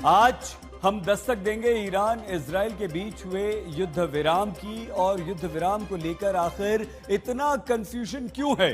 आज हम दस्तक देंगे ईरान इजराइल के बीच हुए युद्ध विराम की और युद्ध विराम को लेकर आखिर इतना कंफ्यूजन क्यों है।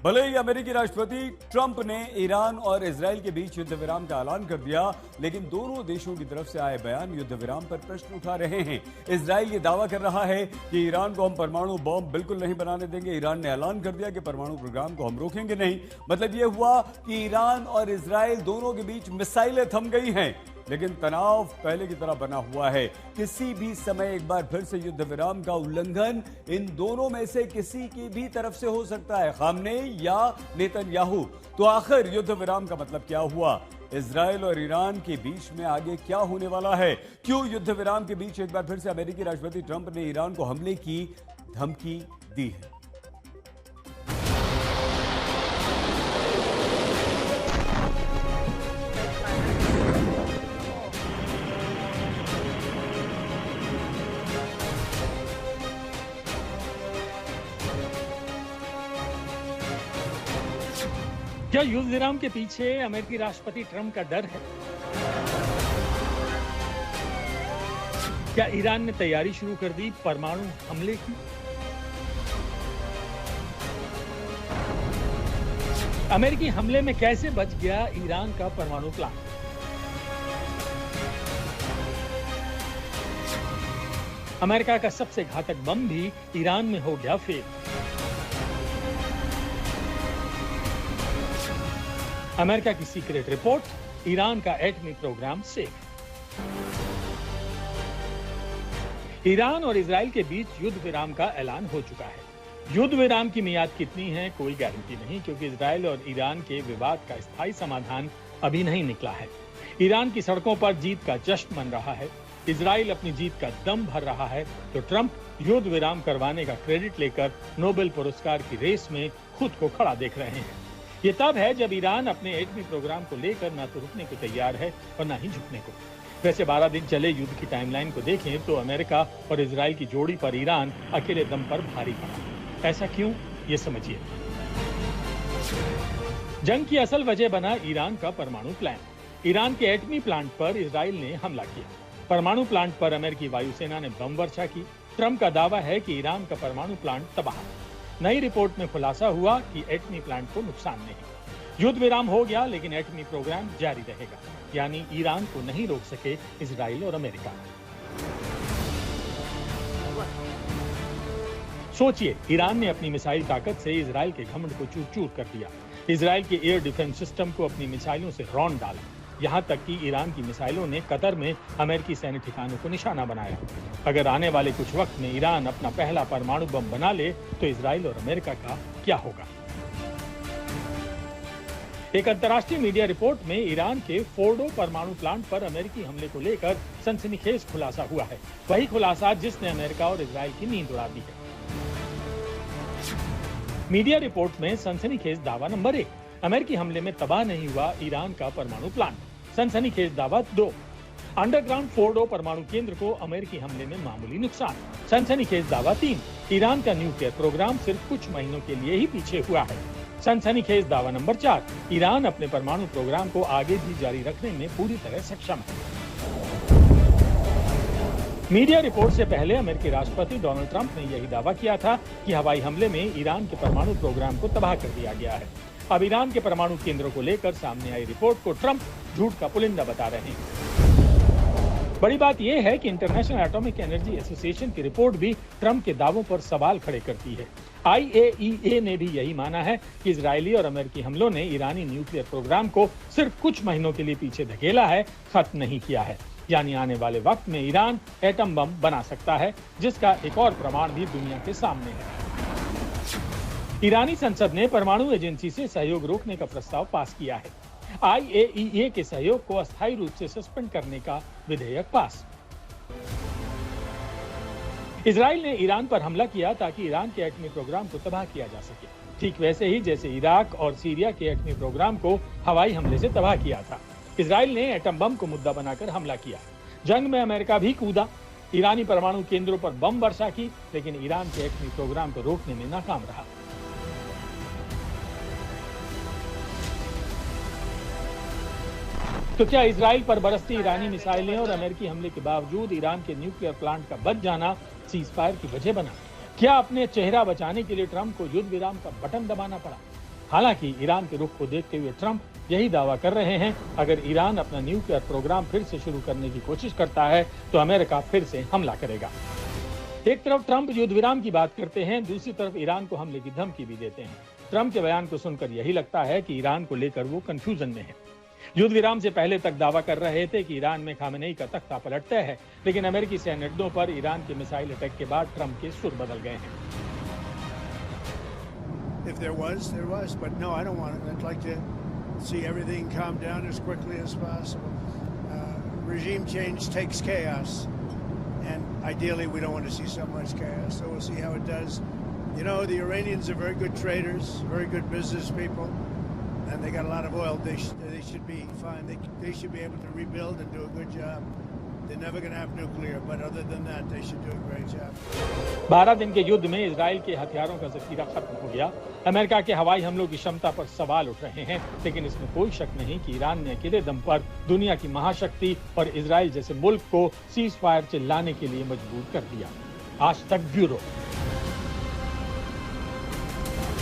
भले ही अमेरिकी राष्ट्रपति ट्रंप ने ईरान और इजराइल के बीच युद्ध विराम का ऐलान कर दिया, लेकिन दोनों देशों की तरफ से आए बयान युद्ध विराम पर प्रश्न उठा रहे हैं। इजराइल ये दावा कर रहा है कि ईरान को हम परमाणु बॉम्ब बिल्कुल नहीं बनाने देंगे। ईरान ने ऐलान कर दिया कि परमाणु प्रोग्राम को हम रोकेंगे नहीं। मतलब यह हुआ कि ईरान और इजराइल दोनों के बीच मिसाइलें थम गई हैं, लेकिन तनाव पहले की तरह बना हुआ है। किसी भी समय एक बार फिर से युद्ध विराम का उल्लंघन इन दोनों में से किसी की भी तरफ से हो सकता है, खामनेई या नेतन्याहू। तो आखिर युद्ध विराम का मतलब क्या हुआ? इजराइल और ईरान के बीच में आगे क्या होने वाला है? क्यों युद्ध विराम के बीच एक बार फिर से अमेरिकी राष्ट्रपति ट्रंप ने ईरान को हमले की धमकी दी है? क्या युद्ध विराम के पीछे अमेरिकी राष्ट्रपति ट्रंप का डर है? क्या ईरान ने तैयारी शुरू कर दी परमाणु हमले की? अमेरिकी हमले में कैसे बच गया ईरान का परमाणु प्लांट? अमेरिका का सबसे घातक बम भी ईरान में हो गया फेल। अमेरिका की सीक्रेट रिपोर्ट, ईरान का एटमी प्रोग्राम सेफ। ईरान और इजराइल के बीच युद्ध विराम का ऐलान हो चुका है। युद्ध विराम की मियाद कितनी है, कोई गारंटी नहीं, क्योंकि इजराइल और ईरान के विवाद का स्थायी समाधान अभी नहीं निकला है। ईरान की सड़कों पर जीत का जश्न मन रहा है, इजराइल अपनी जीत का दम भर रहा है, तो ट्रंप युद्ध विराम करवाने का क्रेडिट लेकर नोबेल पुरस्कार की रेस में खुद को खड़ा देख रहे हैं। ये तब है जब ईरान अपने एटमी प्रोग्राम को लेकर न तो रुकने को तैयार है और न ही झुकने को। वैसे 12 दिन चले युद्ध की टाइमलाइन को देखें तो अमेरिका और इजराइल की जोड़ी पर ईरान अकेले दम पर भारी पड़ा। ऐसा क्यों, ये समझिए। जंग की असल वजह बना ईरान का परमाणु प्लान। ईरान के एटमी प्लांट पर इजराइल ने हमला किया। परमाणु प्लांट पर अमेरिकी वायुसेना ने बम वर्षा की। ट्रंप का दावा है कि ईरान का परमाणु प्लांट तबाह। नई रिपोर्ट में खुलासा हुआ कि एटमी प्लांट को नुकसान नहीं। युद्ध विराम हो गया, लेकिन एटमी प्रोग्राम जारी रहेगा, यानी ईरान को नहीं रोक सके इजराइल और अमेरिका। सोचिए, ईरान ने अपनी मिसाइल ताकत से इजराइल के घमंड को चूर-चूर कर दिया। इजराइल के एयर डिफेंस सिस्टम को अपनी मिसाइलों से रौंद डाला। यहाँ तक कि ईरान की मिसाइलों ने कतर में अमेरिकी सैन्य ठिकानों को निशाना बनाया। अगर आने वाले कुछ वक्त में ईरान अपना पहला परमाणु बम बना ले तो इजराइल और अमेरिका का क्या होगा? एक अंतर्राष्ट्रीय मीडिया रिपोर्ट में ईरान के फोर्डो परमाणु प्लांट पर अमेरिकी हमले को लेकर सनसनीखेज खुलासा हुआ है। वही खुलासा जिसने अमेरिका और इजराइल की नींद उड़ा दी है। मीडिया रिपोर्ट में सनसनीखेज दावा नंबर 1, अमेरिकी हमले में तबाह नहीं हुआ ईरान का परमाणु प्लांट। सनसनीखेज दावा 2, अंडरग्राउंड फोर्डो परमाणु केंद्र को अमेरिकी हमले में मामूली नुकसान। सनसनीखेज दावा 3, ईरान का न्यूक्लियर प्रोग्राम सिर्फ कुछ महीनों के लिए ही पीछे हुआ है। सनसनीखेज दावा नंबर 4, ईरान अपने परमाणु प्रोग्राम को आगे भी जारी रखने में पूरी तरह सक्षम है। मीडिया रिपोर्ट से पहले अमेरिकी राष्ट्रपति डोनाल्ड ट्रंप ने यही दावा किया था कि हवाई हमले में ईरान के परमाणु प्रोग्राम को तबाह कर दिया गया है। अब ईरान के परमाणु केंद्रों को लेकर सामने आई रिपोर्ट को ट्रंप झूठ का पुलिंदा बता रहे हैं। बड़ी बात यह है कि इंटरनेशनल एटॉमिक एनर्जी एसोसिएशन की रिपोर्ट भी ट्रंप के दावों पर सवाल खड़े करती है। IAEA ने भी यही माना है कि इजरायली और अमेरिकी हमलों ने ईरानी न्यूक्लियर प्रोग्राम को सिर्फ कुछ महीनों के लिए पीछे धकेला है, खत्म नहीं किया है। यानी आने वाले वक्त में ईरान एटम बम बना सकता है, जिसका एक और प्रमाण भी दुनिया के सामने है। ईरानी संसद ने परमाणु एजेंसी से सहयोग रोकने का प्रस्ताव पास किया है। IAEA के सहयोग को अस्थायी रूप से सस्पेंड करने का विधेयक पास। इजराइल ने ईरान पर हमला किया ताकि ईरान के एटमी प्रोग्राम को तबाह किया जा सके, ठीक वैसे ही जैसे इराक और सीरिया के एटमी प्रोग्राम को हवाई हमले से तबाह किया था। इजराइल ने एटम बम को मुद्दा बनाकर हमला किया। जंग में अमेरिका भी कूदा, ईरानी परमाणु केंद्रों पर बम वर्षा की, लेकिन ईरान के एटमी प्रोग्राम को रोकने में नाकाम रहा। तो क्या इजराइल पर बरसती ईरानी मिसाइलें और अमेरिकी हमले के बावजूद ईरान के न्यूक्लियर प्लांट का बच जाना सीज फायर की वजह बना? क्या अपने चेहरा बचाने के लिए ट्रंप को युद्ध विराम का बटन दबाना पड़ा? हालांकि ईरान के रुख को देखते हुए ट्रंप यही दावा कर रहे हैं, अगर ईरान अपना न्यूक्लियर प्रोग्राम फिर से शुरू करने की कोशिश करता है तो अमेरिका फिर से हमला करेगा। एक तरफ ट्रंप युद्ध विराम की बात करते हैं, दूसरी तरफ ईरान को हमले की धमकी भी देते हैं। ट्रंप के बयान को सुनकर यही लगता है कि ईरान को लेकर वो कंफ्यूजन में है। युद्ध विराम से पहले तक दावा कर रहे थे कि ईरान में खामेनेई का तख्ता पलट तय है, लेकिन अमेरिकी सैन्य अड्डों पर ईरान के मिसाइल अटैक के बाद ट्रंप के सुर बदल गए हैं। If there was, but no, I don't want it. I'd like to see everything calm down as quickly as possible. Regime change takes chaos, and ideally we don't want to see so much chaos, so we'll see how it does. You know, the Iranians are very good traders, very good business people, and they got a lot of oil. They should be fine. They should be able to rebuild and do a good job. They're never going to have nuclear, but other than that, they should do a great job. 12 दिन के युद्ध में Israel के हथियारों का जखीरा खत्म हो गया। अमेरिका के हवाई हमलों की क्षमता पर सवाल उठ रहे हैं, लेकिन इसमें कोई शक नहीं कि ईरान ने अकेले दम पर दुनिया की महाशक्ति और इजराइल जैसे मुल्क को सीज फायर चिल्लाने के लिए मजबूर कर दिया। आज तक ब्यूरो।